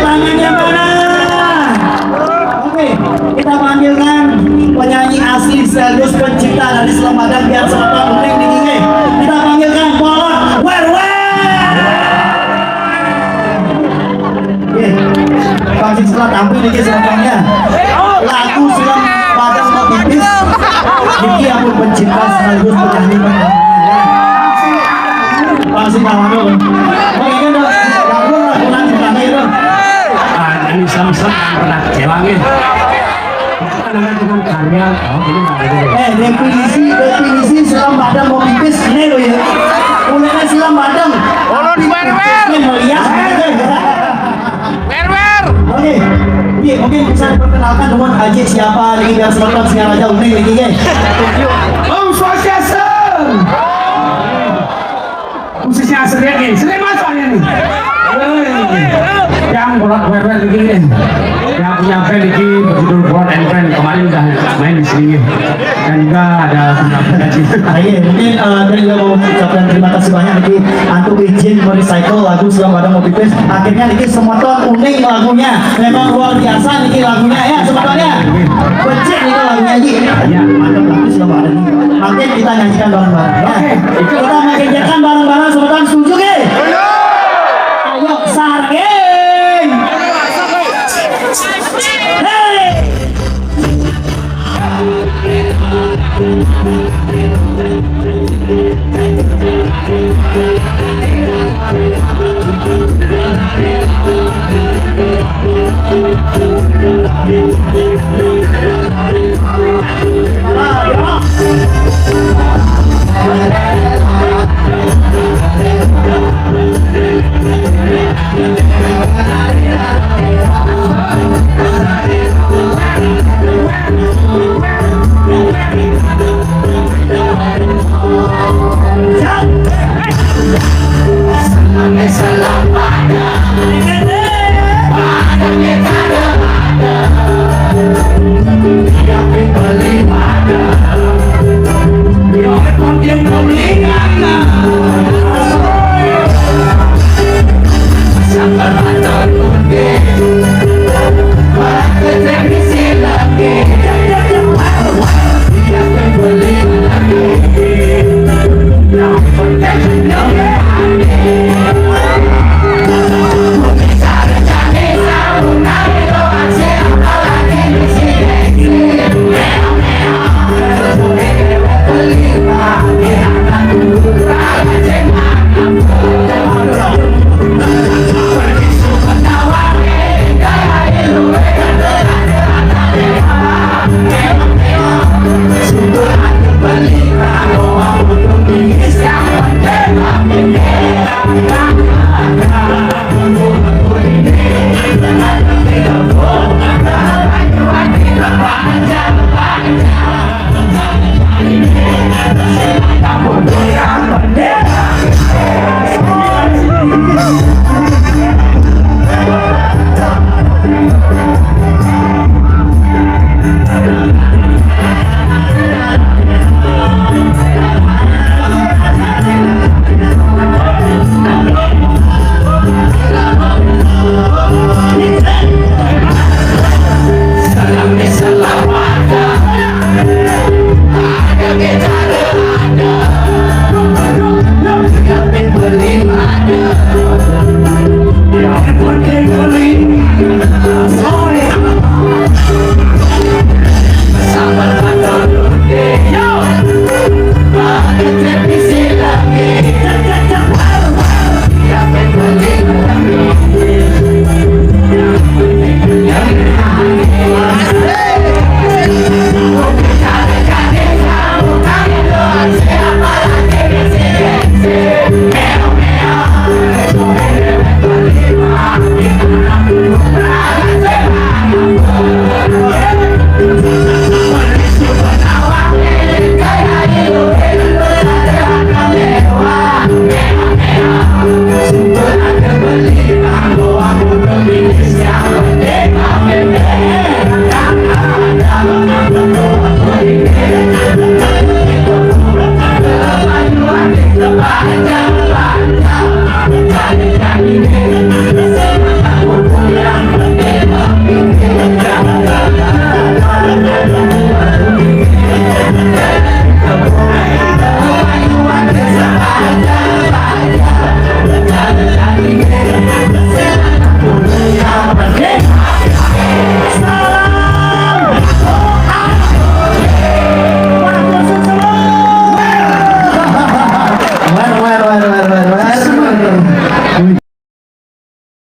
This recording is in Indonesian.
Tangannya mana? Oke, kita panggilkan penyanyi asli sekaligus pencipta dari Selamadan biar selatan bening di gigi. Kita panggilkan Polon Werwer. Oke, pasti setelah tampil niki selanjutnya lagu Silam Padang Mau Pipis. Niki aku pencipta sekaligus penyanyi. Pasti kawan. Oke, lagu lagu itu. Ini Islam pernah celangin. Dengan karya, definisi Silam Padang Mau Pipis ini loh ya. Mulai Silam Padang. Polon Werwer. Werwer. Oke, mungkin bisa diperkenalkan dengan Haji siapa lagi biar selatan siang aja unik lagi ya. Om Swastiastu. Khususnya asli nih, sering masuknya nih. Yang bolak balik begini, yang punya band ini berjudul Broad and Friend kemarin udah main di sini dan juga ada gaji. Iya, mungkin dari juga mau ucapkan terima kasih banyak nih untuk izin merecycle lagu Silam Padang Mau Pipis. Akhirnya nih semoton unik lagunya, memang luar biasa nih lagunya ya semotonnya. Becek nih lagunya lagi. Ya, mantap lagu Silam Padang. Nanti kita nyanyikan bareng-bareng. Ya. Kita mengerjakan bareng-bareng semoton setuju ke? Ayo sargeng. Hey!